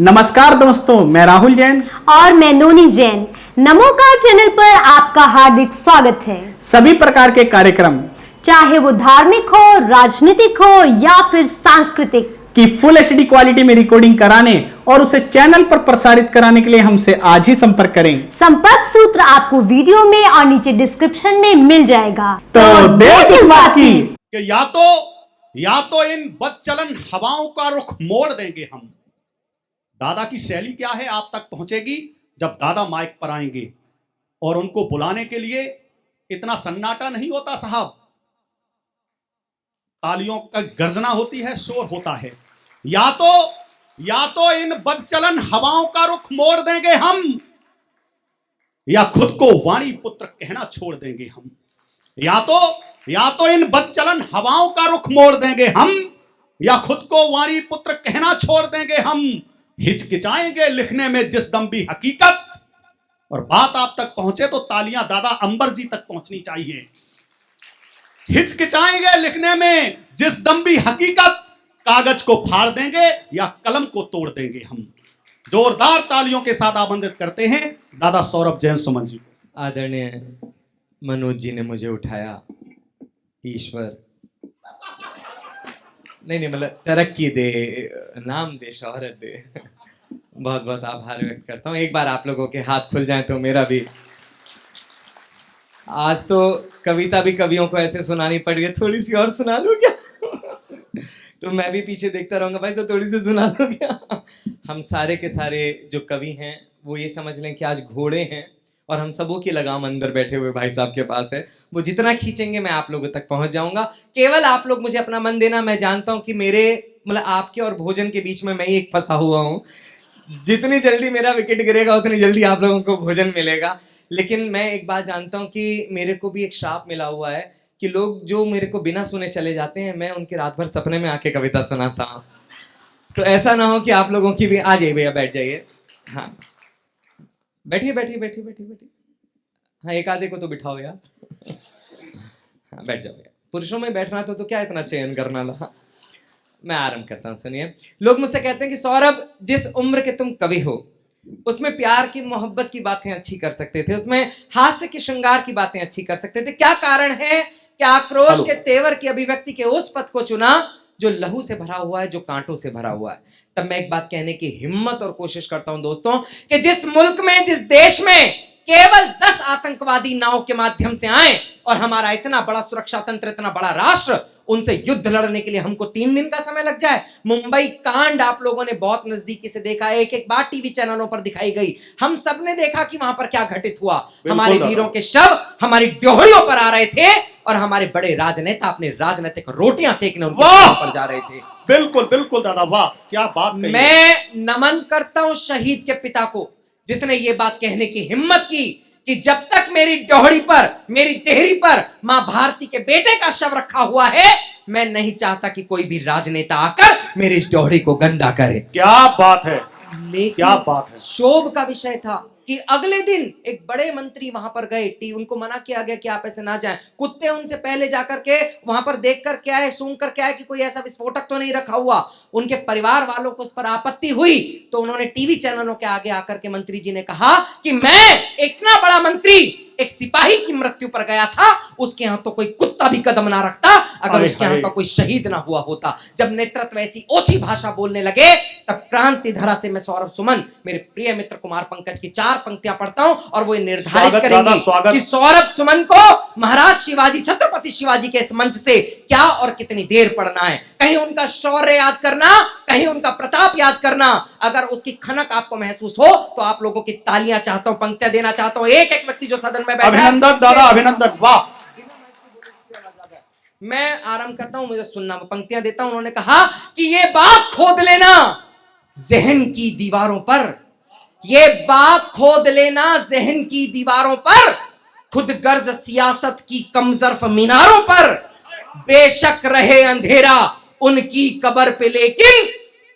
नमस्कार दोस्तों, मैं राहुल जैन और मैं नोनी जैन। नमोकार चैनल पर आपका हार्दिक स्वागत है। सभी प्रकार के कार्यक्रम, चाहे वो धार्मिक हो, राजनीतिक हो या फिर सांस्कृतिक, की फुल एचडी क्वालिटी में रिकॉर्डिंग कराने और उसे चैनल पर प्रसारित कराने के लिए हमसे आज ही संपर्क करें। संपर्क सूत्र आपको वीडियो में और नीचे डिस्क्रिप्शन में मिल जाएगा। तो देर किस बात की? कि या तो इन बदचलन हवाओं का रुख मोड़ देंगे हम। दादा की शैली क्या है आप तक पहुंचेगी जब दादा माइक पर आएंगे, और उनको बुलाने के लिए इतना सन्नाटा नहीं होता साहब, तालियों का गर्जना होती है, शोर होता है। या तो इन बदचलन हवाओं का रुख मोड़ देंगे हम, या खुद को वाणी पुत्र कहना छोड़ देंगे हम। या तो इन बदचलन हवाओं का रुख मोड़ देंगे हम, या खुद को वाणी पुत्र कहना छोड़ देंगे हम। हिचकिचाएंगे लिखने में जिस दम भी हकीकत, और बात आप तक पहुंचे तो तालियां दादा अंबर जी तक पहुंचनी चाहिए। हिचकिचाएंगे लिखने में जिस दम भी हकीकत, कागज को फाड़ देंगे या कलम को तोड़ देंगे हम। जोरदार तालियों के साथ आमंत्रित करते हैं दादा सौरभ जैन सुमन जी को। आदरणीय मनोज जी ने मुझे उठाया, ईश्वर नहीं मतलब तरक्की दे, नाम दे, शोहरत दे। बहुत बहुत आभार व्यक्त करता हूँ। एक बार आप लोगों के हाथ खुल जाएं तो मेरा भी। आज तो कविता भी कवियों को ऐसे सुनानी पड़ रही है, थोड़ी सी और सुना लो क्या? तो मैं भी पीछे देखता रहूंगा, भाई तो थोड़ी सी सुना लो क्या? हम सारे के सारे जो कवि हैं वो ये समझ लें कि आज घोड़े हैं और हम सबों की लगाम अंदर बैठे हुए भाई साहब के पास है। वो जितना खींचेंगे मैं आप लोगों तक पहुंच जाऊंगा। केवल आप लोग मुझे अपना मन देना। मैं जानता हूं कि मेरे मतलब आपके और भोजन के बीच में मैं ही एक फंसा हुआ हूं। जितनी जल्दी मेरा विकेट गिरेगा उतनी जल्दी आप लोगों को भोजन मिलेगा। लेकिन मैं एक बात जानता हूं कि मेरे को भी एक श्राप मिला हुआ है कि लोग जो मेरे को बिना सुने चले जाते हैं, मैं उनके रात भर सपने में आके कविता सुनाता हूँ। तो ऐसा ना हो कि आप लोगों की भी। आ जाइए भैया, बैठ जाइए। हाँ बैठिए बैठिए बैठिए बैठिए बैठिए। हाँ एक आधे को तो बिठाओ यार। हाँ बैठ जाओ यार। पुरुषों में बैठना तो क्या इतना चयन करना था। हाँ। मैं आरंभ करता हूँ, सुनिए। लोग मुझसे कहते हैं कि सौरभ, जिस उम्र के तुम कवि हो उसमें प्यार की मोहब्बत की बातें अच्छी कर सकते थे, उसमें हास्य की श्रृंगार की बातें अच्छी कर सकते थे। क्या कारण है कि आक्रोश के तेवर की अभिव्यक्ति के उस पथ को चुना जो लहू से भरा हुआ है, जो कांटों से भरा हुआ है? तब मैं एक बात कहने की हिम्मत और कोशिश करता हूं दोस्तों कि जिस मुल्क में, जिस देश में केवल 10 आतंकवादी नाव के माध्यम से आए और हमारा इतना बड़ा सुरक्षा तंत्र, इतना बड़ा राष्ट्र, उनसे युद्ध लड़ने के लिए हमको 3 दिन का समय लग जाए। मुंबई कांड आप लोगों ने बहुत नजदीकी से देखा, एक एक बार टीवी चैनलों पर दिखाई गई। हम सब ने देखा कि वहां पर क्या घटित हुआ। हमारे वीरों के शव हमारी ड्योहरियों पर आ रहे थे और हमारे बड़े राजनेता अपने राजनीतिक रोटियां सेकने उनके पर जा रहे थे। बिल्कुल बिल्कुल दादा, वाह क्या बात कही। मैं नमन करता हूं शहीद के पिता को, जिसने ये बात कहने की हिम्मत की कि जब तक मेरी डोहड़ी पर, मेरी देहरी पर मां भारती के बेटे का शव रखा हुआ है, मैं नहीं चाहता कि कोई भी राजनेता आकर मेरी इस डोहड़ी को गंदा करे। क्या बात है, लेकिन क्या बात है। शोभ का विषय था कि अगले दिन एक बड़े मंत्री वहां पर गए। उनको मना किया गया कि आप ऐसे ना जाएं। कुत्ते उनसे पहले जाकर के वहां पर देख कर क्या है, सूंघ कर क्या है कि कोई ऐसा विस्फोटक तो नहीं रखा हुआ। उनके परिवार वालों को उस पर आपत्ति हुई तो उन्होंने टीवी चैनलों के आगे आकर के मंत्री जी ने कहा कि मैं इतना बड़ा मंत्री एक सिपाही की मृत्यु पर गया था, उसके यहां तो कोई कुत्ता भी कदम ना रखता अगर उसके यहां का कोई शहीद ना हुआ होता। जब नेतृत्व ऐसी ओछी भाषा बोलने लगे तब क्रांति धरा से मैं सौरभ सुमन, मेरे प्रिय मित्र कुमार पंकज की 4 पंक्तियां पढ़ता हूं और वो निर्धारित करेंगे कि सौरभ सुमन को महाराज शिवाजी, छत्रपति शिवाजी के इस मंच से क्या और कितनी देर पढ़ना है। कहीं उनका शौर्य याद करना, कहीं उनका प्रताप याद करना। अगर उसकी खनक आपको महसूस हो तो आप लोगों की तालियां चाहता हूं, पंक्तियां देना चाहता हूं। एक एक व्यक्ति जो सदन में बैठा है, अभिनंदन दादा, अभिनंदन, वाह। मैं आरंभ करता हूं, मुझे सुनना, मैं पंक्तियां देता हूं। उन्होंने कहा कि ये बात खोद लेना जहन की दीवारों पर, ये बात खोद लेना जहन की दीवारों पर, खुद गर्ज सियासत की कमजरफ मीनारों पर, बेशक रहे अंधेरा उनकी कब्र पे लेकिन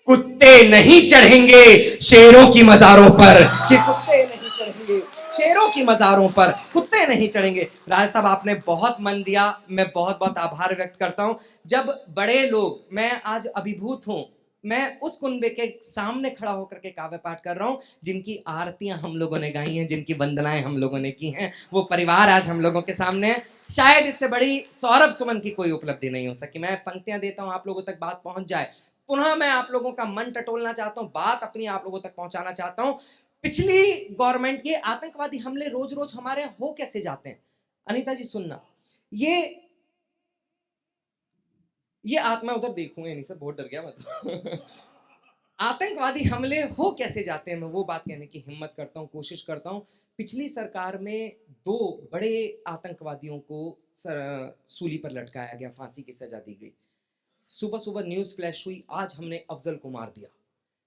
कुत्ते नहीं चढ़ेंगे शेरों की मजारों पर। कि कुत्ते नहीं चढ़ेंगे शेरों की मजारों पर, कुत्ते नहीं चढ़ेंगे। राज साहब आपने बहुत मन दिया, मैं बहुत बहुत आभार व्यक्त करता हूं। जब बड़े लोग, मैं आज अभिभूत हूं, मैं उस कुनबे के सामने खड़ा होकर के काव्य पाठ कर रहा हूं जिनकी आरतियां हम लोगों ने गाई हैं, जिनकी वंदनाएं हम लोगों ने की हैं। वो परिवार आज हम लोगों के सामने है। शायद इससे बड़ी सौरभ सुमन की कोई उपलब्धि नहीं हो सकी। मैं पंक्तियां देता हूं, आप लोगों तक बात पहुंच जाए। पुनः मैं आप लोगों का मन टटोलना चाहता हूं, बात अपनी आप लोगों तक पहुंचाना चाहता हूं। पिछली गवर्नमेंट के आतंकवादी हमले रोज रोज हमारे हो कैसे जाते हैं। अनीता जी सुनना, ये आत्मा उधर देखूंगा नहीं सर, बहुत डर गया मतलब। आतंकवादी हमले हो कैसे जाते हैं, मैं वो बात कहने की हिम्मत करता हूं, कोशिश करता हूं। पिछली सरकार में 2 बड़े आतंकवादियों को सूली पर लटकाया गया, फांसी की सजा दी गई। सुबह सुबह न्यूज फ्लैश हुई, आज हमने अफजल को मार दिया,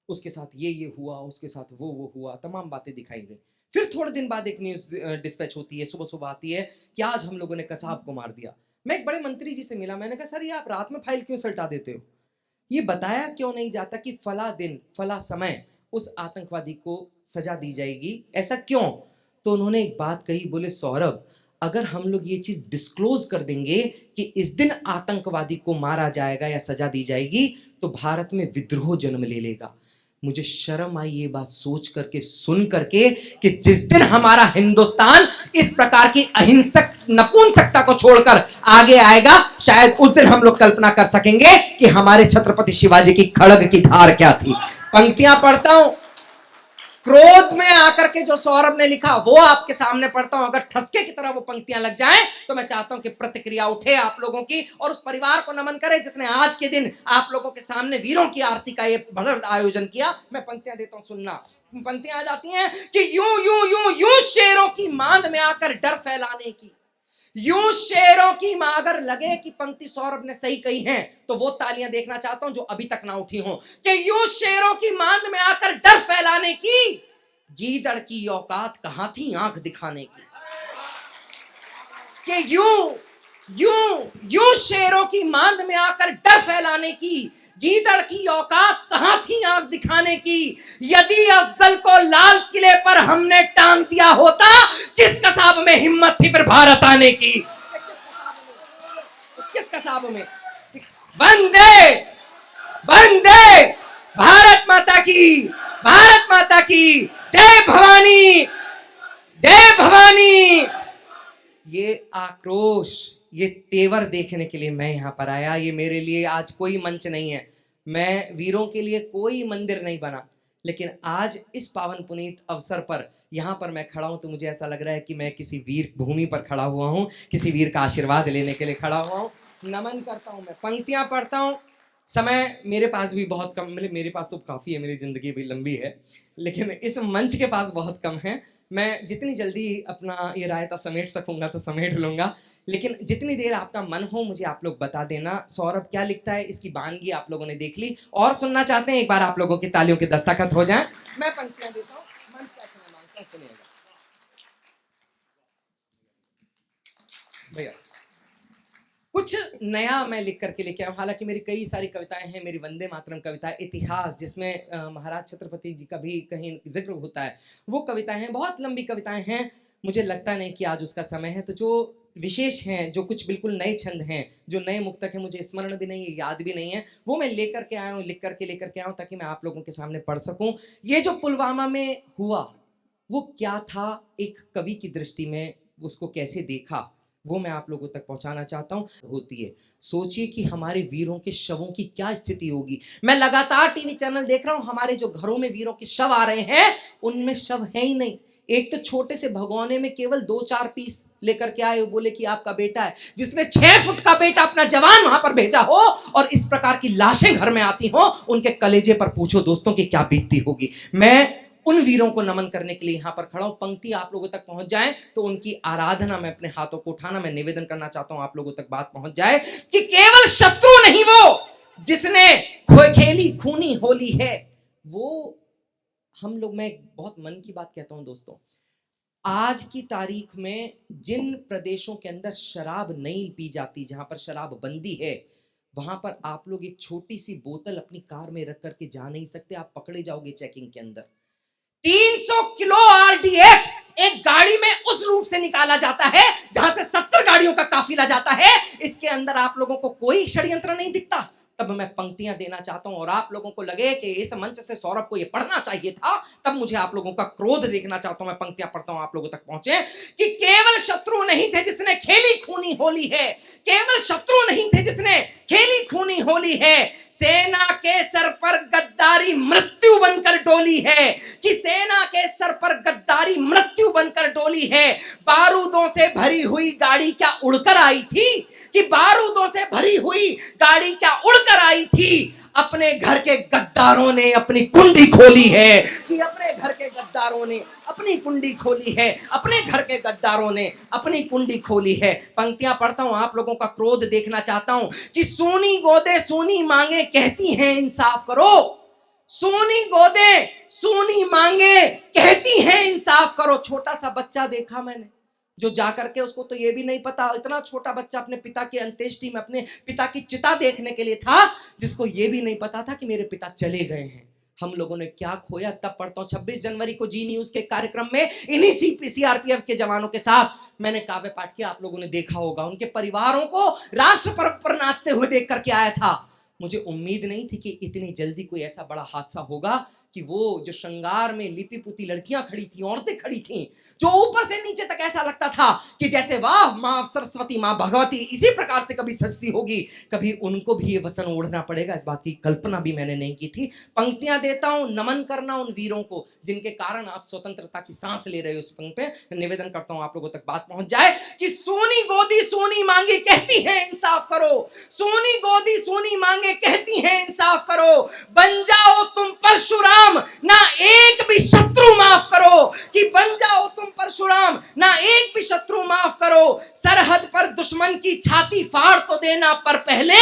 उसके साथ ये हुआ, उसके साथ वो हुआ, तमाम बातें दिखाई गई। फिर थोड़े दिन बाद एक न्यूज डिस्पैच होती है, सुबह सुबह आती है कि आज हम लोगों ने कसाब को मार दिया। मैं एक बड़े मंत्री जी से मिला, मैंने कहा सर ये आप रात में फाइल क्यों सल्टा देते हो, ये बताया क्यों नहीं जाता कि फला दिन फला समय उस आतंकवादी को सजा दी जाएगी, ऐसा क्यों? तो उन्होंने एक बात कही, बोले सौरभ अगर हम लोग ये चीज डिस्क्लोज कर देंगे कि इस दिन आतंकवादी को मारा जाएगा या सजा दी जाएगी तो भारत में विद्रोह जन्म ले लेगा। मुझे शर्म आई ये बात सोच करके, सुन करके कि जिस दिन हमारा हिंदुस्तान इस प्रकार की अहिंसक नपुंसकता को छोड़कर आगे आएगा, शायद उस दिन हम लोग कल्पना कर सकेंगे कि हमारे छत्रपति शिवाजी की खड़ग की धार क्या थी। पंक्तियां पढ़ता हूं, क्रोध में आकर के जो सौरभ ने लिखा वो आपके सामने पढ़ता हूं। अगर ठसके की तरह वो पंक्तियां लग जाएं तो मैं चाहता हूं कि प्रतिक्रिया उठे आप लोगों की और उस परिवार को नमन करे जिसने आज के दिन आप लोगों के सामने वीरों की आरती का ये भरद आयोजन किया। मैं पंक्तियां देता हूं, सुनना। पंक्तियां आ जाती हैं कि यूं यूं यूं यूं शेरों की मांद में आकर डर फैलाने की, यूं शेरों की मां। अगर लगे कि पंक्ति सौरभ ने सही कही है तो वो तालियां देखना चाहता हूं जो अभी तक ना उठी हो, कि यूं शेरों की मांद में आकर डर फैलाने की, गीदड़ की औकात कहां थी आंख दिखाने की। कि यूं शेरों की मांद में आकर डर फैलाने की, गीदड़ की औकात कहां थी आंख दिखाने की। यदि अफजल को लाल किले पर हमने टांग दिया होता, किस कसाब में हिम्मत थी फिर भारत आने की। किस कसाब में। वंदे वंदे भारत माता की, भारत माता की जय भवानी, जय भवानी। ये आक्रोश, ये तेवर देखने के लिए मैं यहां पर आया। ये मेरे लिए आज कोई मंच नहीं है, मैं वीरों के लिए कोई मंदिर नहीं बना, लेकिन आज इस पावन पुनीत अवसर पर यहां पर मैं खड़ा हूं तो मुझे ऐसा लग रहा है कि मैं किसी वीर भूमि पर खड़ा हुआ हूं, किसी वीर का आशीर्वाद लेने के लिए खड़ा हुआ हूं। नमन करता हूं, मैं पंक्तियां पढ़ता हूं। समय मेरे पास भी बहुत कम, मेरे पास तो काफी है, मेरी जिंदगी भी लंबी है, लेकिन इस मंच के पास बहुत कम है। मैं जितनी जल्दी अपना ये रायता समेट सकूंगा तो समेट लूंगा, लेकिन जितनी देर आपका मन हो मुझे आप लोग बता देना। सौरभ क्या लिखता है, इसकी वानगी आप लोगों ने देख ली और सुनना चाहते हैं, एक बार आप लोगों की तालियों के दस्तखत हो जाएं। मैं पंक्तियां देता हूं, मंच का समय मांगता सुनिएगा भैया। कुछ नया मैं लिख करके लेके आया हूं। हालांकि मेरी कई सारी कविताएं हैं, मेरी वंदे मातरम कविता, इतिहास जिसमें महाराज छत्रपति जी का भी कहीं जिक्र होता है, वो कविताएं हैं, बहुत लंबी कविताएं हैं। मुझे लगता नहीं कि आज उसका समय है, तो जो विशेष हैं, जो कुछ बिल्कुल नए छंद हैं, जो नए मुक्तक हैं, मुझे स्मरण भी नहीं है, याद भी नहीं है, वो मैं लेकर के आया हूँ, लिख करके लेकर के आया हूँ ताकि मैं आप लोगों के सामने पढ़ सकूं। ये जो पुलवामा में हुआ वो क्या था, एक कवि की दृष्टि में उसको कैसे देखा, वो मैं आप लोगों तक पहुंचाना चाहता हूं। होती है, सोचिए कि हमारे वीरों के शवों की क्या स्थिति होगी। मैं लगातार टीवी चैनल देख रहा हूं, हमारे जो घरों में वीरों के शव आ रहे हैं उनमें शव है ही नहीं। एक तो छोटे से भगोने में केवल 2-4 पीस लेकर के आए, बोले कि आपका बेटा है, जिसने 6 फुट का बेटा अपना जवान वहां पर भेजा हो और इस प्रकार की लाशें घर में आती हो, उनके कलेजे पर पूछो दोस्तों की क्या बीतती होगी। मैं उन वीरों को नमन करने के लिए यहां पर खड़ा हूं। पंक्ति आप लोगों तक पहुंच जाए तो उनकी आराधना मैं अपने हाथों को उठाना, मैं निवेदन करना चाहता हूं आप लोगों तक बात पहुंच जाए कि केवल शत्रु नहीं वो जिसने खेली खूनी होली है, वो हम लोग। मैं बहुत मन की बात कहता हूं दोस्तों, आज की तारीख में जिन प्रदेशों के अंदर शराब नहीं पी जाती, जहां पर शराब बंदी है, वहां पर आप लोग एक छोटी सी बोतल अपनी कार में रख करके जा नहीं सकते, आप पकड़े जाओगे चेकिंग के अंदर। 300 किलो आरडीएक्स एक गाड़ी में उस रूट से निकाला जाता है जहां से 70 गाड़ियों का काफिला जाता है। इसके अंदर आप लोगों को कोई षड्यंत्र नहीं दिखता, तब मैं पंक्तियां देना चाहता हूं और आप लोगों को लगे कि इस मंच से सौरभ को ये पढ़ना चाहिए था, तब मुझे आप लोगों का क्रोध देखना चाहता हूं। मैं पंक्तियां पढ़ता हूं, आप लोगों तक पहुंचे कि केवल शत्रु नहीं थे जिसने खेली खूनी होली है, केवल शत्रु नहीं थे जिसने खेली खूनी होली है, सेना के सर पर गद्दारी मृत्यु बनकर डोली है, कि सेना के सर पर गद्दारी मृत्यु बनकर डोली है। बारूदों से भरी हुई गाड़ी क्या उड़कर आई थी, कि बारूदों से भरी हुई गाड़ी क्या उड़कर आई थी। अपने घर के गद्दारों ने अपनी कुंडी खोली है, कि अपने घर के गद्दारों ने अपनी कुंडी खोली है, अपने घर के गद्दारों ने अपनी कुंडी खोली है। पंक्तियां पढ़ता हूं, आप लोगों का क्रोध देखना चाहता हूं कि सोनी गोदे सोनी मांगे कहती हैं इंसाफ करो, सोनी गोदे सोनी मांगे कहती हैं इंसाफ करो। छोटा सा बच्चा देखा मैंने जो जाकर के, उसको तो ये भी नहीं पता, इतना छोटा बच्चा अपने पिता की अंत्येष्टि में अपने पिता की चिता देखने के लिए था, जिसको ये भी नहीं पता था कि मेरे पिता चले गए हैं। हम लोगों ने क्या खोया। तब पढ़ता हूं 26 जनवरी को जी न्यूज के कार्यक्रम में इन्हीं सीआरपीएफ के जवानों के साथ मैंने काव्य पाठ किया। आप लोगों ने देखा होगा, उनके परिवारों को राष्ट्र पर्व पर नाचते हुए देख करके आया था। मुझे उम्मीद नहीं थी कि इतनी जल्दी कोई ऐसा बड़ा हादसा होगा कि वो जो श्रृंगार में लिपि पुती लड़कियां खड़ी थी, औरतें खड़ी थी, जो ऊपर से नीचे तक ऐसा लगता था कि जैसे वाह मां सरस्वती मां भगवती इसी प्रकार से कभी सजती होगी, कभी उनको भी ये वसन ओढ़ना पड़ेगा, इस बात की कल्पना भी मैंने नहीं की थी। पंक्तियां देता हूं, नमन करना उन वीरों को जिनके कारण आप स्वतंत्रता की सांस ले रहे हो। उस पंक्ति पे निवेदन करता हूं आप लोगों तक बात पहुंच जाए कि सोनी गोदी सोनी मांगे कहती है इंसाफ करो, सोनी गोदी सोनी मांगे कहती है इंसाफ करो। बन जाओ तुम परशुराम, ना एक भी शत्रु माफ करो, कि बन जाओ तुम परशुराम, ना एक भी शत्रु माफ करो। सरहद पर दुश्मन की छाती फाड़ तो देना, पर पहले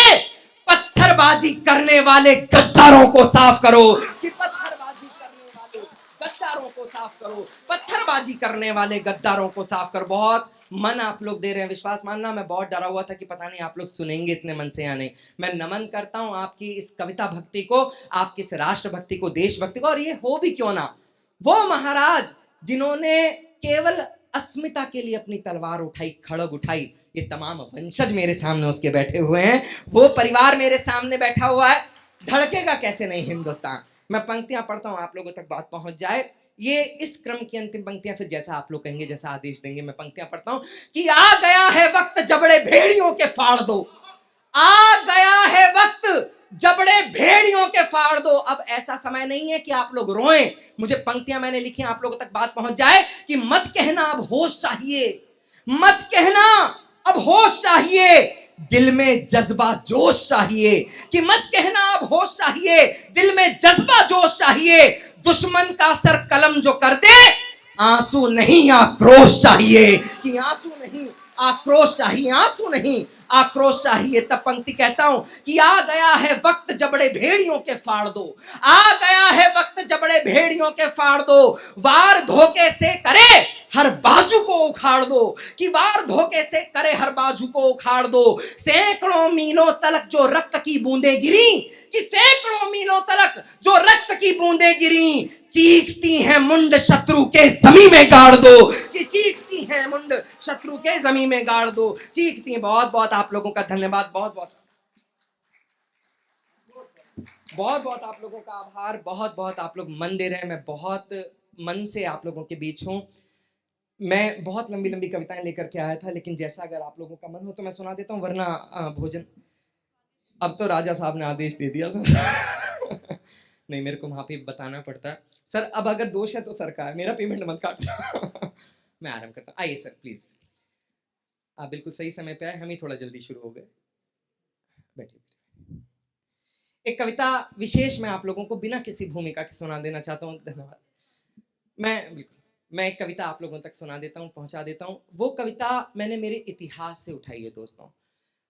पत्थरबाजी करने वाले गद्दारों को साफ करो, कि पत्थरबाजी करने वाले गद्दारों को साफ करो, पत्थरबाजी करने वाले गद्दारों को साफ करो। बहुत मन आप लोग दे रहे हैं, विश्वास मानना मैं बहुत डरा हुआ था कि पता नहीं आप लोग सुनेंगे इतने मन से या नहीं। मैं नमन करता हूं आपकी इस कविता भक्ति को, आपकी इस राष्ट्र भक्ति को, देशभक्ति को। और ये हो भी क्यों ना, वो महाराज जिन्होंने केवल अस्मिता के लिए अपनी तलवार उठाई, खड़ग उठाई, ये तमाम वंशज मेरे सामने उसके बैठे हुए हैं, वो परिवार मेरे सामने बैठा हुआ है, धड़केगा कैसे नहीं हिंदुस्तान। मैं पंक्तियां पढ़ता हूं, आप लोगों तक बात पहुंच जाए। ये इस क्रम की अंतिम पंक्तियां, फिर जैसा आप लोग कहेंगे, जैसा आदेश देंगे। मैं पंक्तियां पढ़ता हूं कि आ गया है वक्त जबड़े भेड़ियों के फाड़ दो, आ गया है वक्त जबड़े भेड़ियों के फाड़ दो। अब ऐसा समय नहीं है कि आप लोग रोएं, मुझे पंक्तियां मैंने लिखी, आप लोगों तक बात पहुंच जाए कि मत कहना अब होश चाहिए, मत कहना अब होश चाहिए, दिल में जज्बा जोश चाहिए, कि मत कहना अब होश चाहिए, दिल में जज्बा जोश चाहिए। दुश्मन का सर कलम जो कर दे, आंसू नहीं आक्रोश चाहिए, कि आंसू नहीं आक्रोश चाहिए, आंसू नहीं आक्रोश चाहिए। तब पंक्ति कहता हूं कि आ गया है वक्त जबड़े भेड़ियों के फाड़ दो, आ गया है वक्त जबड़े भेड़ियों के फाड़ दो। वार धोखे से करे हर बाजू को उखाड़ दो, कि वार धोखे से करे हर बाजू को उखाड़ दो। सैकड़ों मीलों तलक जो रक्त की बूंदें गिरी, कि सैकड़ों मीलों तलक जो रक्त की बूंदें गिरी, चीखती हैं मुंड शत्रु के जमीन में गाड़ दो, कि चीखती हैं मुंड शत्रु के जमीन में गाड़ दो, चीखती हैं। बहुत बहुत आप लोगों का धन्यवाद, बहुत बहुत बहुत बहुत आप लोगों का आभार, बहुत बहुत आप लोग मन दे रहे हैं। मैं बहुत मन से आप लोगों के बीच हूं। मैं बहुत लंबी लंबी कविताएं लेकर के आया था, लेकिन जैसा अगर आप लोगों का मन हो तो मैं सुना देता हूं, वरना भोजन। अब तो राजा साहब ने आदेश दे दिया सर नहीं, मेरे को वहां पे बताना पड़ता है सर। अब अगर दोष है तो सरकार, मेरा पेमेंट मत काटना मैं आराम करता हूँ। आइए सर प्लीज, आप बिल्कुल सही समय पे आए, हम ही थोड़ा जल्दी शुरू हो गए। बैठिए। एक कविता विशेष मैं आप लोगों को बिना किसी भूमिका के सुना देना चाहता हूँ। धन्यवाद। मैं एक कविता आप लोगों तक सुना देता हूँ, पहुंचा देता हूँ। वो कविता मैंने मेरे इतिहास से उठाई है। दोस्तों,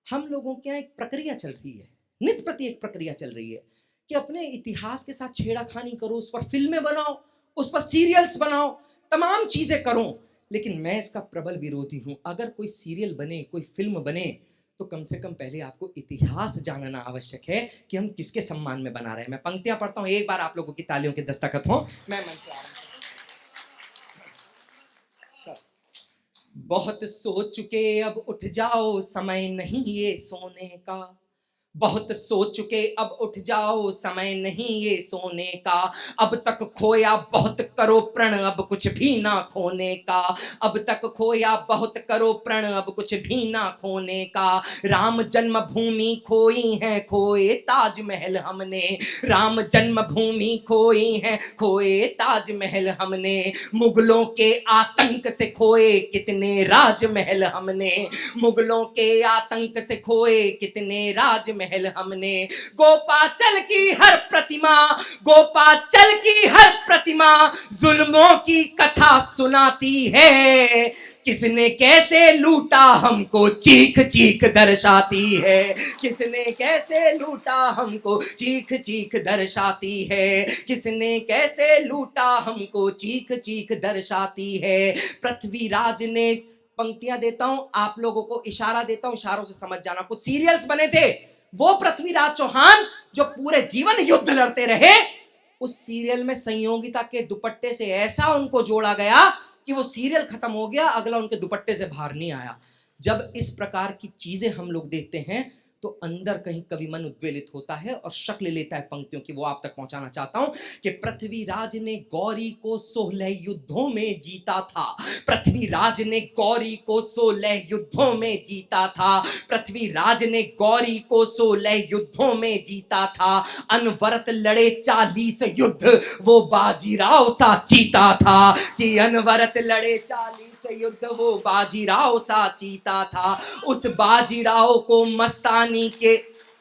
हम लोगों के यहाँ एक प्रक्रिया चल रही है, नित्य प्रति एक प्रक्रिया चल रही है कि अपने इतिहास के साथ छेड़ाखानी करो, उस पर फिल्में बनाओ, उस पर सीरियल्स बनाओ, तमाम चीजें करो। लेकिन मैं इसका प्रबल विरोधी हूं। अगर कोई सीरियल बने, कोई फिल्म बने, तो कम से कम पहले आपको इतिहास जानना आवश्यक है कि हम किसके सम्मान में बना रहे हैं। मैं पंक्तियां पढ़ता हूं, एक बार आप लोगों की तालियों के दस्तखत हो। मैं मंच से आरंभ। बहुत सो चुके अब उठ जाओ, समय नहीं ये सोने का। बहुत सो चुके अब उठ जाओ, समय नहीं ये सोने का। अब तक खोया बहुत करो प्रण, अब कुछ भी ना खोने का। अब तक खोया बहुत करो प्रण, अब कुछ भी ना खोने का। राम जन्मभूमि खोई है, खोए ताजमहल हमने। राम जन्मभूमि खोई है, खोए ताजमहल हमने। मुगलों के आतंक से खोए कितने राजमहल हमने। मुगलों के आतंक से खोए कितने राजमहल हमने। गोपाचल की हर प्रतिमा, गोपाचल की हर प्रतिमा जुल्मों की कथा सुनाती है। किसने कैसे लूटा हमको चीख चीख दर्शाती है। किसने कैसे लूटा हमको चीख चीख दर्शाती है। किसने कैसे लूटा हमको चीख चीख दर्शाती है। पृथ्वीराज ने, पंक्तियां देता हूं आप लोगों को, इशारा देता हूं, इशारों से समझ जाना। कुछ सीरियल्स बने थे, वो पृथ्वीराज चौहान जो पूरे जीवन युद्ध लड़ते रहे, उस सीरियल में संयोगिता के दुपट्टे से ऐसा उनको जोड़ा गया कि वो सीरियल खत्म हो गया, अगला उनके दुपट्टे से बाहर नहीं आया। जब इस प्रकार की चीजें हम लोग देखते हैं तो अंदर कहीं कभी मन उद्वेलित होता है और शक्ल लेता है पंक्तियों की। वो आप तक पहुंचाना चाहता हूं कि पृथ्वीराज ने गौरी को 16 युद्धों में जीता था। पृथ्वीराज ने गौरी को 16 युद्धों में जीता था। पृथ्वीराज ने गौरी को 16 युद्धों में जीता था। अनवरत लड़े 40 युद्ध, वो बाजीराव सा चीता था। कि अनवरत लड़े 40 युद्ध, वो बाजीराव सा चीता था। उस बाजीराव को मस्तानी के,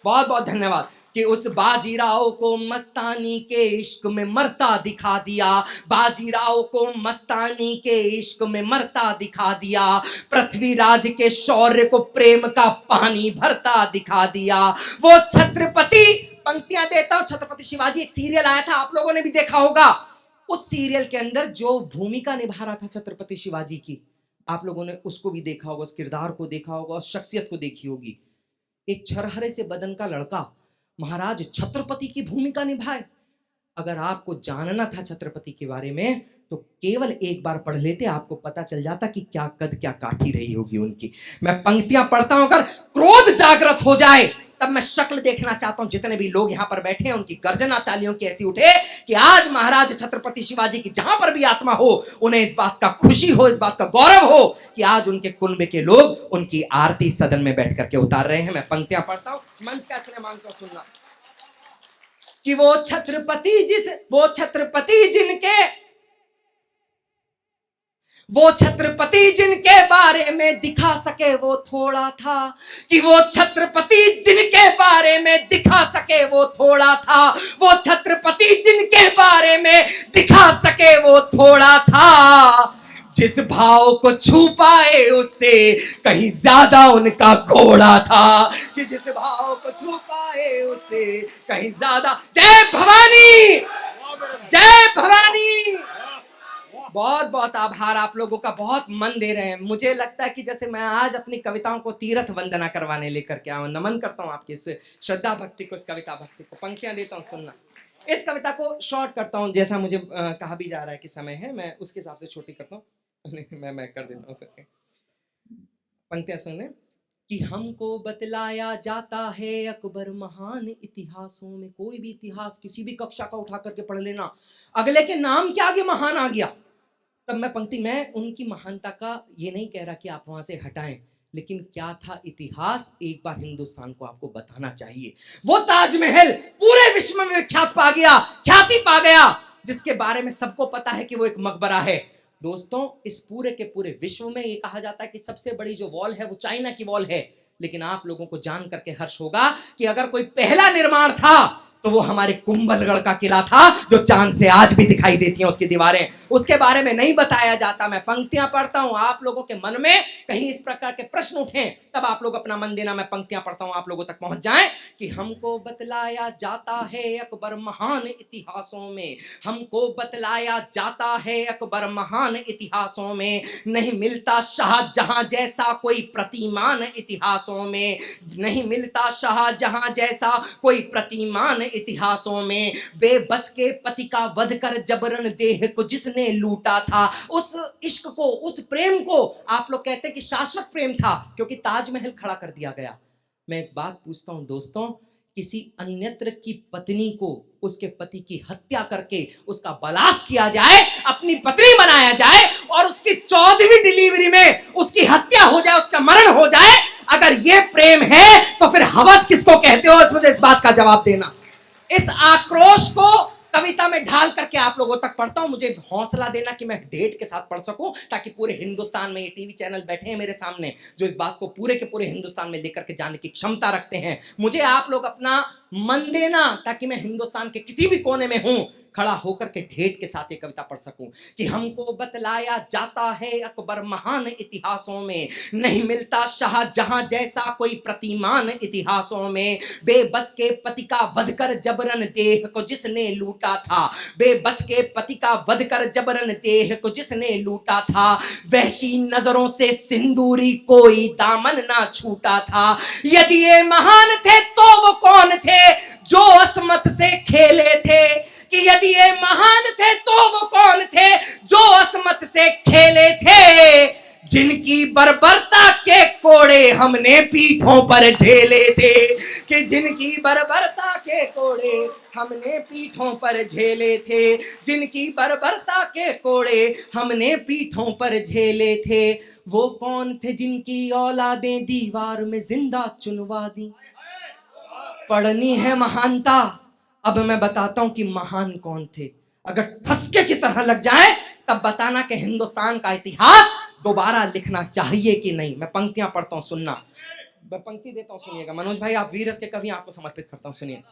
बहुत बहुत धन्यवाद, कि उस बाजीराव को मस्तानी के इश्क में मरता दिखा दिया। बाजीराव को मस्तानी के इश्क में मरता दिखा दिया। पृथ्वीराज के शौर्य को प्रेम का पानी भरता दिखा दिया। वो छत्रपति, पंक्तियां देता हूं, छत्रपति शिवाजी एक सीरियल आया था, आप लोगों ने भी देखा होगा। उस सीरियल के अंदर जो भूमिका निभा रहा था छत्रपति शिवाजी की, आप लोगों ने उसको भी देखा होगा, उस किरदार को देखा होगा, उस शख्सियत को देखी होगी। एक छरहरे से बदन का लड़का महाराज छत्रपति की भूमिका निभाए। अगर आपको जानना था छत्रपति के बारे में तो केवल एक बार पढ़ लेते, आपको पता चल जाता कि क्या कद क्या काठी रही होगी उनकी। मैं पंक्तियां पढ़ता हूं, अगर क्रोध जागृत हो जाए तब मैं शक्ल देखना चाहता हूं। जितने भी लोग यहां पर बैठे हैं उनकी गर्जना तालियों की ऐसी उठे कि आज महाराज छत्रपति शिवाजी की जहां पर भी आत्मा हो, उन्हें इस बात का खुशी हो, इस बात का गौरव हो कि आज उनके कुनबे के लोग उनकी आरती सदन में बैठ करके उतार रहे हैं। मैं पंक्तियां पढ़ता हूं, मंच का सिनेमान को सुनना। कि वो छत्रपति जिनके बारे में दिखा सके वो थोड़ा था। कि वो छत्रपति जिनके बारे में दिखा सके वो थोड़ा था। वो छत्रपति जिनके बारे में दिखा सके वो थोड़ा था। जिस भाव को छू पाए उससे कहीं ज्यादा उनका घोड़ा था। कि जिस भाव को छू पाए उससे कहीं ज्यादा। जय भवानी, जय भवानी। बहुत बहुत आभार आप लोगों का, बहुत मन दे रहे हैं। मुझे लगता है कि जैसे मैं आज अपनी कविताओं को तीर्थ वंदना करवाने लेकर के आऊं। नमन करता हूं आपकी इस श्रद्धा भक्ति को, इस कविता भक्ति को। पंक्तियां देता हूं, सुनना। इस कविता को शॉर्ट करता हूं, जैसा मुझे कहा भी जा रहा है कि समय है, मैं उसके हिसाब से छोटी करता हूं। मैं कर देता हूं सर। पंक्तियां सुनने। कि हमको बतलाया जाता है अकबर महान इतिहासों में। कोई भी इतिहास किसी भी कक्षा का उठा करके पढ़ लेना, अगले के नाम के आगे महान आ गया तब मैं पंक्ति, मैं उनकी महानता का ये नहीं कह रहा कि आप वहां से हटाएं, लेकिन क्या था इतिहास एक बार हिंदुस्तान को आपको बताना चाहिए। वो ताजमहल पूरे विश्व में विख्यात पा गया, ख्याति पा गया, जिसके बारे में सबको पता है कि वो एक मकबरा है। दोस्तों, इस पूरे के पूरे विश्व में ये कहा जाता है कि सबसे बड़ी जो वॉल है वो चाइना की वॉल है। लेकिन आप लोगों को जान करके हर्ष होगा कि अगर कोई पहला निर्माण था तो वो हमारे कुंभलगढ़ का किला था, जो चांद से आज भी दिखाई देती हैं उसकी दीवारें। उसके बारे में नहीं बताया जाता। मैं पंक्तियां पढ़ता हूं, आप लोगों के मन में कहीं इस प्रकार के प्रश्न उठें तब आप लोग अपना मन देना। मैं पंक्तियां पढ़ता हूं, आप लोगों तक पहुंच जाएं। कि हमको बतलाया जाता है अकबर महान इतिहासों में। हमको बतलाया जाता है अकबर महान इतिहासों में। नहीं मिलता शाहजहां जैसा कोई प्रतिमान इतिहासों में। नहीं मिलता शाहजहां जैसा कोई प्रतिमान इतिहासों में। बेबस के पति का वध कर जबरन देह को जिसने लूटा था। उस इश्क को, उस प्रेम को आप लोग कहते हैं कि शाश्वत प्रेम था, क्योंकि ताजमहल खड़ा कर दिया गया। मैं एक बात पूछता हूं दोस्तों, किसी अन्यत्र की पत्नी को उसके पति की हत्या करके उसका बलात्कार किया जाए, अपनी पत्नी बनाया जाए और उसकी 14वीं डिलीवरी में उसकी हत्या हो जाए, उसका मरण हो जाए, अगर ये प्रेम है तो फिर हवस किसको कहते हो? मुझे इस बात का जवाब देना। इस आक्रोश को कविता में ढाल करके आप लोगों तक पढ़ता हूं। मुझे हौसला देना कि मैं डेट के साथ पढ़ सकूं, ताकि पूरे हिंदुस्तान में ये टीवी चैनल बैठे हैं मेरे सामने जो इस बात को पूरे के पूरे हिंदुस्तान में लेकर के जाने की क्षमता रखते हैं। मुझे आप लोग अपना मन देना ताकि मैं हिंदुस्तान के किसी भी कोने में हूं, खड़ा होकर के ढेठ के साथ ये कविता पढ़ सकूं कि हमको बतलाया जाता है अकबर महान इतिहासों में, नहीं मिलता शाहजहां जैसा कोई प्रतिमान इतिहासों में। बेबस के पति का वध कर जबरन देह को जिसने लूटा था, बेबस के पति का वध कर जबरन देह को जिसने लूटा था, वहशी नजरों से सिंदूरी कोई दामन ना छूटा था। यदि ये महान थे तो वो कौन थे जो असमत से खेले थे, कि यदि ये महान थे तो वो कौन थे जो असमत से खेले थे, जिनकी बर्बरता के कोड़े हमने पीठों पर झेले थे, कि जिनकी बर्बरता के कोड़े हमने पीठों पर झेले थे, जिनकी बर्बरता के कोड़े हमने पीठों पर झेले थे। वो कौन थे जिनकी औलादें दीवार में जिंदा चुनवा दी। पढ़नी है महानता, अब मैं बताता हूं कि महान कौन थे। अगर ठसके की तरह लग जाए तब बताना कि हिंदुस्तान का इतिहास दोबारा लिखना चाहिए कि नहीं। मैं पंक्तियां पढ़ता हूं, सुनना। मैं पंक्ति देता हूं, सुनिएगा। मनोज भाई आप वीर रस के कवि, आपको समर्पित करता हूं, सुनिए।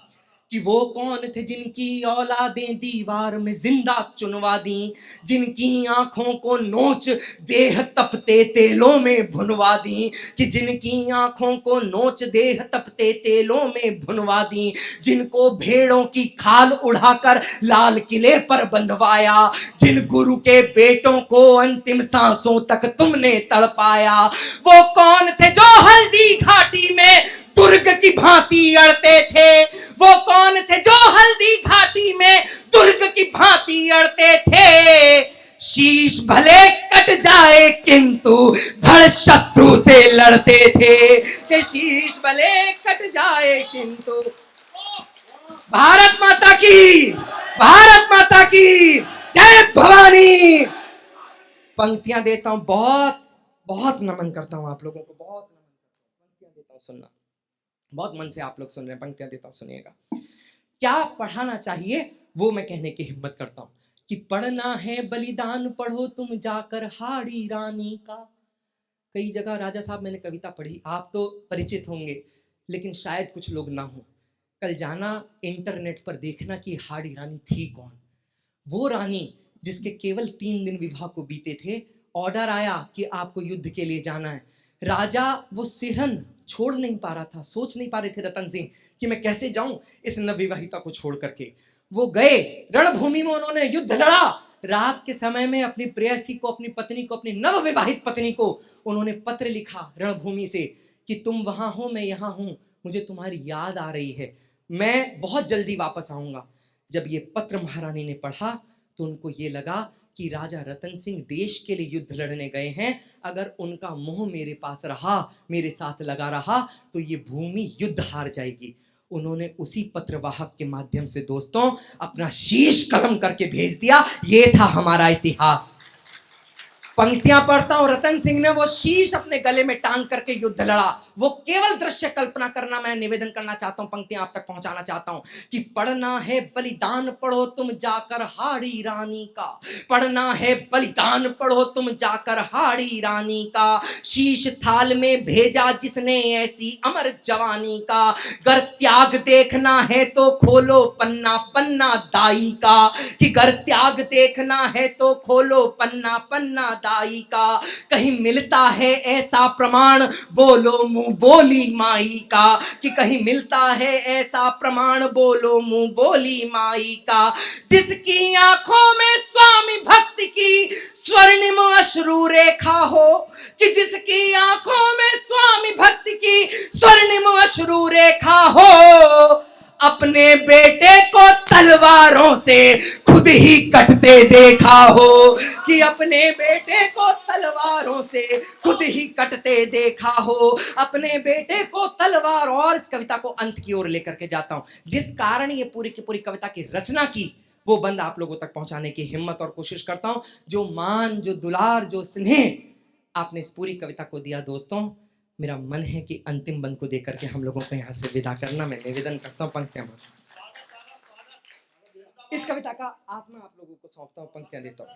कि वो कौन थे जिनकी औलादें दीवार में जिंदा चुनवा दी, जिनकी आंखों को नोच देह तपते तेलों में भुनवा दी, कि जिनकी आंखों को नोच देह तपते तेलों में भुनवा दी, जिनको भेड़ों की खाल उड़ाकर लाल किले पर बंधवाया, जिन गुरु के बेटों को अंतिम सांसों तक तुमने तड़पाया। वो कौन थे जो हल्दी घाटी में दुर्ग की भांति अड़ते थे, वो कौन थे जो हल्दी घाटी में दुर्ग की भांति अड़ते थे। शीश भले कट जाए किंतु धड़ शत्रु से लड़ते थे, कि शीश भले कट जाए किंतु। भारत माता की, भारत माता की जय भवानी। पंक्तियां देता हूं, बहुत बहुत नमन करता हूं आप लोगों को, बहुत नमन करता हूं। पंक्तियां देता हूं, सुनना। बहुत मन से आप लोग सुन रहे हैं, पंक्तियां देता हूं, सुनिएगा। क्या पढ़ाना चाहिए वो मैं कहने की हिम्मत करता हूं कि पढ़ना है बलिदान पढ़ो तुम जाकर हाड़ी रानी का। कई जगह राजा साहब मैंने कविता पढ़ी, आप तो परिचित होंगे लेकिन शायद कुछ लोग ना हो। कल जाना इंटरनेट पर देखना कि हाड़ी रानी थी कौन। वो रानी जिसके केवल 3 दिन विवाह को बीते थे, ऑर्डर आया कि आपको युद्ध के लिए जाना है। राजा वो सिरहन छोड़ नहीं पा रहा था, सोच नहीं पा रहे थे रतन सिंह कि मैं कैसे जाऊं इस नवविवाहिता को छोड़ करके। वो गए रणभूमि में, उन्होंने युद्ध लड़ा। रात के समय में अपनी प्रेयसी को, अपनी पत्नी को, अपनी नवविवाहित पत्नी को उन्होंने पत्र लिखा रणभूमि से कि तुम वहां हो, मैं यहां हूं, मुझे तुम्हारी याद आ रही है, मैं बहुत जल्दी वापस आऊंगा। जब ये पत्र महारानी ने पढ़ा तो उनको ये लगा कि राजा रतन सिंह देश के लिए युद्ध लड़ने गए हैं, अगर उनका मोह मेरे पास रहा, मेरे साथ लगा रहा तो ये भूमि युद्ध हार जाएगी। उन्होंने उसी पत्रवाहक के माध्यम से दोस्तों अपना शीश कलम करके भेज दिया। ये था हमारा इतिहास। पंक्तियां पढ़ता हूं, रतन सिंह ने वो शीश अपने गले में टांग करके युद्ध लड़ा। वो केवल दृश्य कल्पना करना मैं निवेदन करना चाहता हूं, पंक्तियां आप तक पहुंचाना चाहता हूं कि पढ़ना है बलिदान पढ़ो तुम जाकर हाड़ी रानी का, पढ़ना है बलिदान पढ़ो तुम जाकर हाड़ी रानी का। शीश थाल में भेजा जिसने ऐसी अमर जवानी का, गर त्याग देखना है तो खोलो पन्ना पन्ना दाई का, कि गर त्याग देखना है तो खोलो पन्ना पन्ना दाई का। कहीं मिलता है ऐसा प्रमाण बोलो मुंह बोली माई का, कि कहीं मिलता है ऐसा प्रमाण बोलो मुंह बोली माई का। जिसकी आंखों में स्वामी भक्ति की स्वर्णिम अश्रु रेखा हो, कि जिसकी आंखों में स्वामी भक्ति की स्वर्णिम अश्रु रेखा हो, अपने बेटे को तलवारों से खुद ही कटते देखा हो, कि अपने बेटे को तलवारों से खुद ही कटते देखा हो, अपने बेटे को तलवार। और इस कविता को अंत की ओर लेकर के जाता हूं। जिस कारण ये पूरी की पूरी कविता की रचना की, वो बंद आप लोगों तक पहुंचाने की हिम्मत और कोशिश करता हूं। जो मान, जो दुलार, जो स्नेह आपने इस पूरी कविता को दिया दोस्तों, मेरा मन है कि अंतिम बंद को देकर के हम लोगों को यहां से विदा करना। मैं निवेदन करता हूं, पंक्तियां इस कविता का आत्मा आप लोगों को सौंपता हूं, पंक्तियां देता हूं।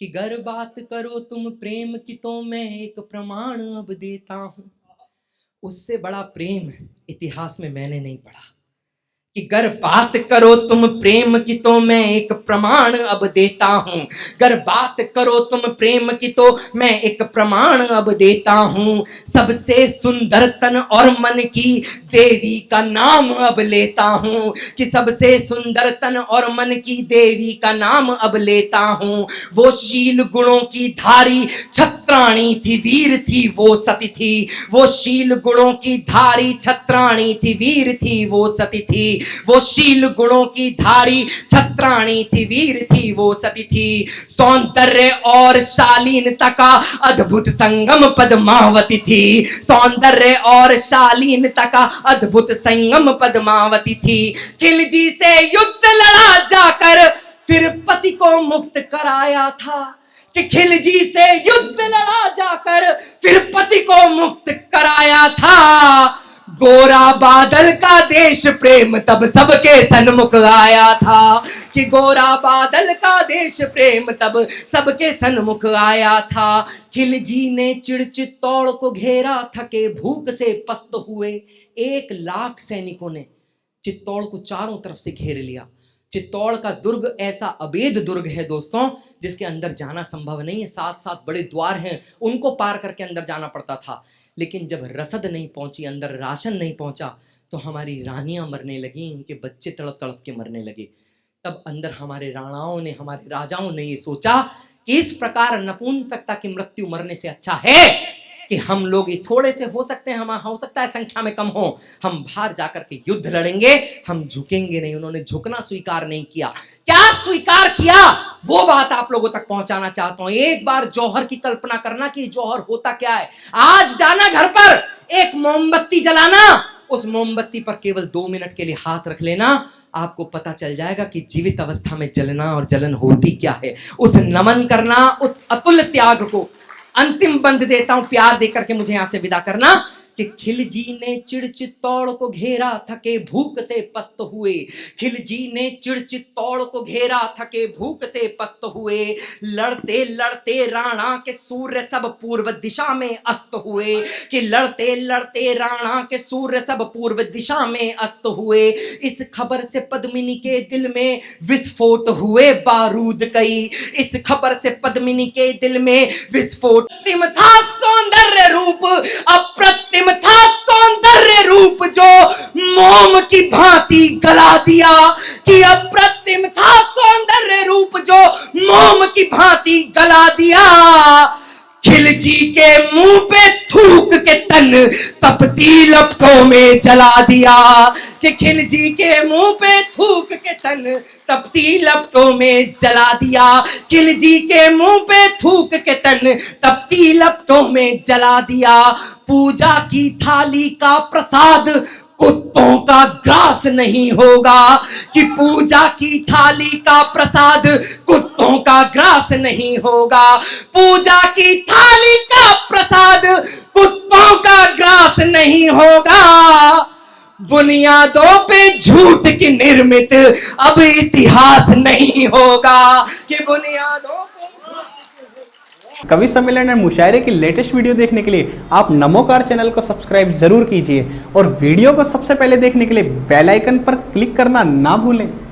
कि गर बात करो तुम प्रेम की तो मैं एक प्रमाण अब देता हूं, उससे बड़ा प्रेम इतिहास में मैंने नहीं पढ़ा। कि गर बात करो तुम प्रेम की तो मैं एक प्रमाण अब देता हूं, गर बात करो तुम प्रेम की तो मैं एक प्रमाण अब देता हूं। सबसे सुंदर तन और मन की देवी का नाम अब लेता हूं, कि सबसे सुंदर तन और मन की देवी का नाम अब लेता हूं। वो शील गुणों की धारी छत्राणी थी, वीर थी वो सती थी। वो शील गुणों की धारी छत्राणी थी, वीर थी वो सती थी। वो शील गुणों की धारी छत्राणी थी, वीर थी वो सती थी। सौंदर्य और शालीनता का अद्भुत संगम पद्मावती थी, सौंदर्य और शालीनता का अद्भुत संगम पद्मावती थी। खिलजी से युद्ध लड़ा जाकर फिर पति को मुक्त कराया था, कि खिलजी से युद्ध लड़ा जाकर फिर पति को मुक्त कराया था। गोरा बादल का देश प्रेम तब सबके सन्मुख आया था, कि गोरा बादल का देश प्रेम तब सबके सन्मुख आया था। खिलजी ने चिड़चित्तौड़ को घेरा, थके भूख से पस्त हुए 1,00,000 सैनिकों ने चित्तौड़ को चारों तरफ से घेर लिया। चित्तौड़ का दुर्ग ऐसा अभेद दुर्ग है दोस्तों, जिसके अंदर जाना संभव नहीं है। 7 बड़े द्वार हैं, उनको पार करके अंदर जाना पड़ता था। लेकिन जब रसद नहीं पहुंची, अंदर राशन नहीं पहुंचा, तो हमारी रानियां मरने लगी, उनके बच्चे तड़प तड़प के मरने लगे। तब अंदर हमारे राणाओं ने, हमारे राजाओं ने ये सोचा कि इस प्रकार नपुंसकता की मृत्यु मरने से अच्छा है कि हम लोग थोड़े से हो सकते हैं, हम हो सकता है संख्या में कम हो, हम बाहर जाकर के युद्ध लड़ेंगे, हम झुकेंगे नहीं। उन्होंने झुकना स्वीकार नहीं किया। क्या स्वीकार किया, वो बात आप लोगों तक पहुंचाना चाहता हूं। एक बार जौहर की कल्पना करना कि जौहर होता क्या है। आज जाना घर पर, एक मोमबत्ती जलाना, उस मोमबत्ती पर केवल 2 मिनट के लिए हाथ रख लेना, आपको पता चल जाएगा कि जीवित अवस्था में जलना और जलन होती क्या है। उस नमन करना, उस अतुल त्याग को अंतिम बंद देता हूं, प्यार देकर के मुझे यहां से विदा करना। कि खिलजी ने चिड़चित्तौड़ को घेरा, थके भूख से पस्त हुए। खिलजी ने चिड़चित्तौड़ को घेरा, थके भूख से पस्त हुए। लड़ते लड़ते राणा के सूर्य सब पूर्व दिशा में अस्त हुए, कि लड़ते लड़ते राणा के सूर्य सब पूर्व दिशा में अस्त हुए। इस खबर से पद्मिनी के दिल में विस्फोट हुए बारूद कई, इस खबर से पद्मिनी के दिल में विस्फोट। अप्रतिम था सौंदर्य रूप, अप्रतिम था सौंदर्य रूप जो मोम की भांति गला दिया, कि अप्रतिम था सौंदर्य रूप जो मोम की भांति गला दिया। खिलजी के मुंह पे थूक के तन तपती लपटों में जला दिया, कि खिलजी के मुंह पे थूक के तन तपती लपटों में जला दिया। खिलजी के मुंह पे थूक के तन तपती लपटों में जला दिया। पूजा की थाली का प्रसाद कुत्तों का ग्रास नहीं होगा, कि पूजा की थाली का प्रसाद कुत्तों का ग्रास नहीं होगा। पूजा की थाली का प्रसाद कुत्तों का ग्रास नहीं होगा। बुनियादों पे झूठ की निर्मित अब इतिहास नहीं होगा, कि बुनियादों कवि सम्मेलन और मुशायरे की लेटेस्ट वीडियो देखने के लिए आप नमोकार चैनल को सब्सक्राइब जरूर कीजिए और वीडियो को सबसे पहले देखने के लिए बेल आइकन पर क्लिक करना ना भूलें।